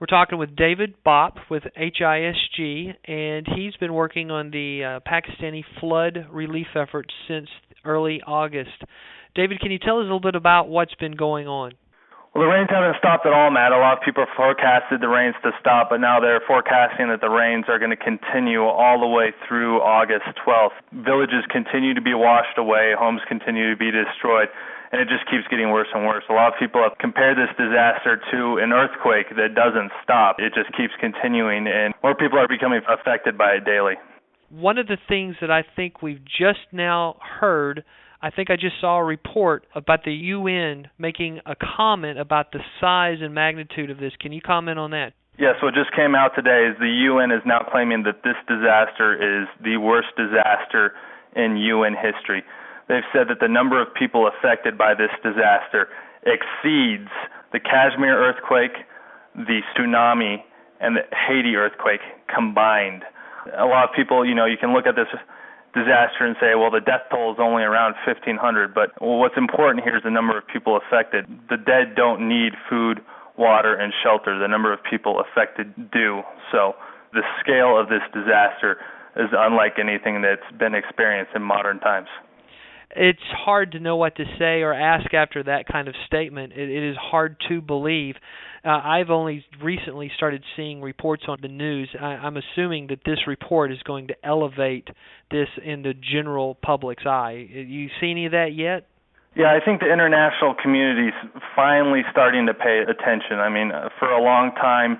We're talking with David Bopp with HISG, and he's been working on the Pakistani flood relief efforts since early August. David, can you tell us a little bit about what's been going on? Well, the rains haven't stopped at all, Matt. A lot of people forecasted the rains to stop, but now they're forecasting that the rains are going to continue all the way through August 12th. Villages continue to be washed away, homes continue to be destroyed, and it just keeps getting worse and worse. A lot of people have compared this disaster to an earthquake that doesn't stop. It just keeps continuing, and more people are becoming affected by it daily. One of the things that I think we've just now heard, I think I just saw a report about the UN making a comment about the size and magnitude of this. Can you comment on that? Yes, what just came out today is the UN is now claiming that this disaster is the worst disaster in UN history. They've said that the number of people affected by this disaster exceeds the Kashmir earthquake, the tsunami, and the Haiti earthquake combined. A lot of people, you can look at this disaster and say, well, the death toll is only around 1,500, but what's important here is the number of people affected. The dead don't need food, water, and shelter. The number of people affected do. So the scale of this disaster is unlike anything that's been experienced in modern times. It's hard to know what to say or ask after that kind of statement. It is hard to believe. I've only recently started seeing reports on the news. I'm assuming that this report is going to elevate this in the general public's eye. You see any of that yet? Yeah, I think the international community's finally starting to pay attention. I mean, for a long time,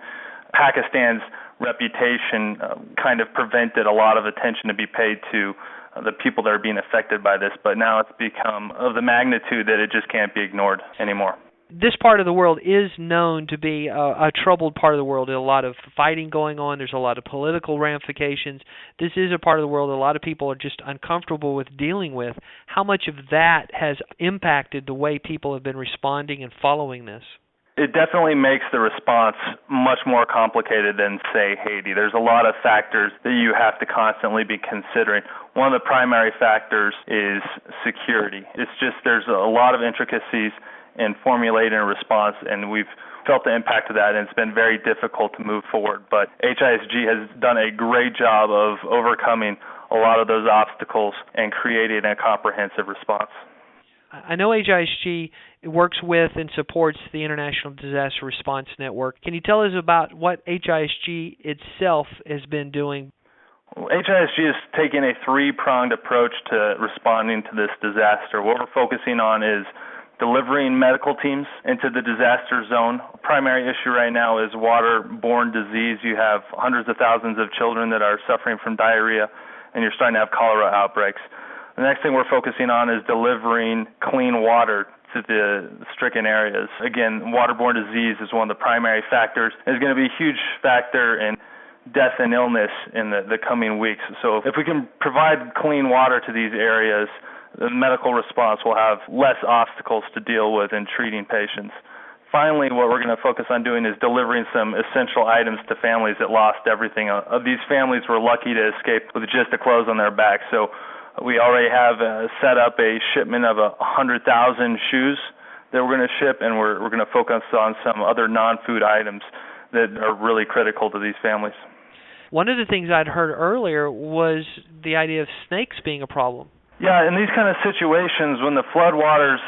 Pakistan's reputation kind of prevented a lot of attention to be paid to the people that are being affected by this, but now it's become of the magnitude that it just can't be ignored anymore. This part of the world is known to be a troubled part of the world. There's a lot of fighting going on. There's a lot of political ramifications. This is a part of the world that a lot of people are just uncomfortable with dealing with. How much of that has impacted the way people have been responding and following this? It definitely makes the response much more complicated than, say, Haiti. There's a lot of factors that you have to constantly be considering. One of the primary factors is security. It's just there's a lot of intricacies in formulating a response, and we've felt the impact of that, and it's been very difficult to move forward. But HISG has done a great job of overcoming a lot of those obstacles and creating a comprehensive response. I know HISG works with and supports the International Disaster Response Network. Can you tell us about what HISG itself has been doing? Well, HISG is taking a three-pronged approach to responding to this disaster. What we're focusing on is delivering medical teams into the disaster zone. The primary issue right now is waterborne disease. You have hundreds of thousands of children that are suffering from diarrhea, and you're starting to have cholera outbreaks. The next thing we're focusing on is delivering clean water to the stricken areas. Again, waterborne disease is one of the primary factors. It's going to be a huge factor in death and illness in the coming weeks. So if we can provide clean water to these areas, the medical response will have less obstacles to deal with in treating patients. Finally, what we're going to focus on doing is delivering some essential items to families that lost everything. These families were lucky to escape with just the clothes on their back. So we already have set up a shipment of 100,000 shoes that we're going to ship, and we're going to focus on some other non-food items that are really critical to these families. One of the things I'd heard earlier was the idea of snakes being a problem. Yeah, in these kind of situations, when the floodwaters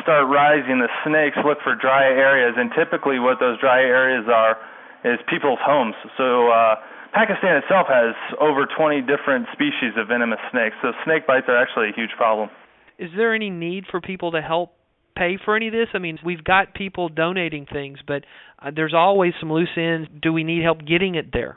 start rising, the snakes look for dry areas, and typically what those dry areas are is people's homes. So Pakistan itself has over 20 different species of venomous snakes, so snake bites are actually a huge problem. Is there any need for people to help pay for any of this? I mean, we've got people donating things, but there's always some loose ends. Do we need help getting it there?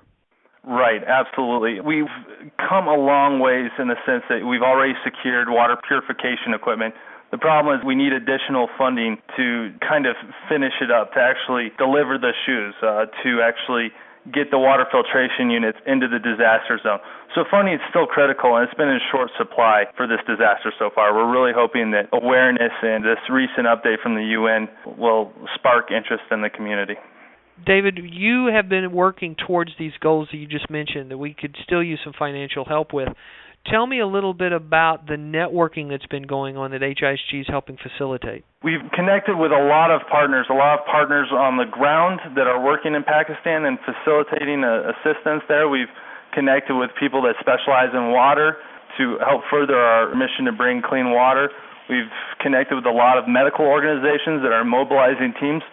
Right, absolutely. We've come a long ways in the sense that we've already secured water purification equipment. The problem is we need additional funding to kind of finish it up, to actually deliver the shoes, to actually get the water filtration units into the disaster zone. So funding is still critical, and it's been in short supply for this disaster so far. We're really hoping that awareness and this recent update from the UN will spark interest in the community. David, you have been working towards these goals that you just mentioned that we could still use some financial help with. Tell me a little bit about the networking that's been going on that HISG is helping facilitate. We've connected with a lot of partners on the ground that are working in Pakistan and facilitating assistance there. We've connected with people that specialize in water to help further our mission to bring clean water. We've connected with a lot of medical organizations that are mobilizing teams.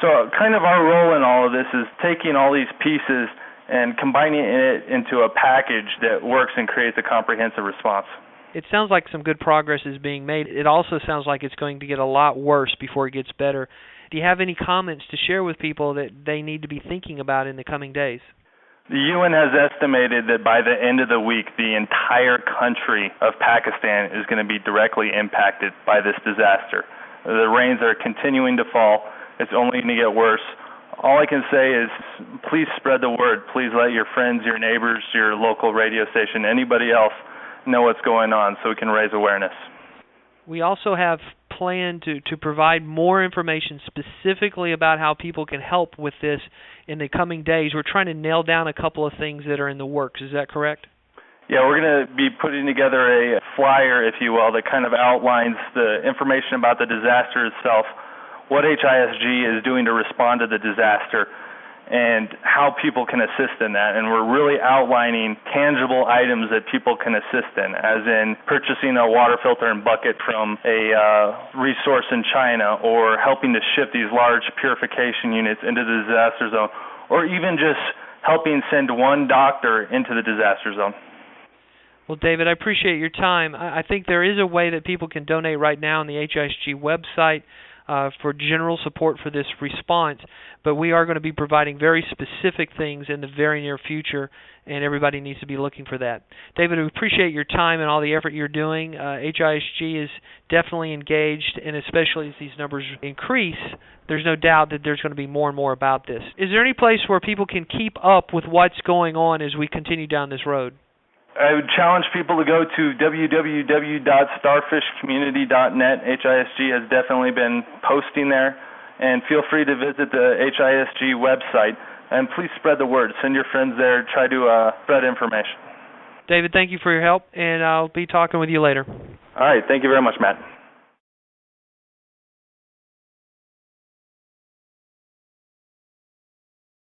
So kind of our role in all of this is taking all these pieces and combining it into a package that works and creates a comprehensive response. It sounds like some good progress is being made. It also sounds like it's going to get a lot worse before it gets better. Do you have any comments to share with people that they need to be thinking about in the coming days? The UN has estimated that by the end of the week, the entire country of Pakistan is going to be directly impacted by this disaster. The rains are continuing to fall. It's only going to get worse. All I can say is please spread the word. Please let your friends, your neighbors, your local radio station, anybody else know what's going on so we can raise awareness. We also have planned to provide more information specifically about how people can help with this in the coming days. We're trying to nail down a couple of things that are in the works. Is that correct? Yeah, we're going to be putting together a flyer, if you will, that kind of outlines the information about the disaster itself, what HISG is doing to respond to the disaster, and how people can assist in that. And we're really outlining tangible items that people can assist in, as in purchasing a water filter and bucket from a resource in China, or helping to ship these large purification units into the disaster zone, or even just helping send one doctor into the disaster zone. Well, David, I appreciate your time. I think there is a way that people can donate right now on the HISG website for general support for this response, but we are going to be providing very specific things in the very near future, and everybody needs to be looking for that. David, we appreciate your time and all the effort you're doing. HISG is definitely engaged, and especially as these numbers increase, there's no doubt that there's going to be more and more about this. Is there any place where people can keep up with what's going on as we continue down this road? I would challenge people to go to www.starfishcommunity.net. HISG has definitely been posting there, and feel free to visit the HISG website. And please spread the word. Send your friends there. Try to spread information. David, thank you for your help, and I'll be talking with you later. All right. Thank you very much, Matt.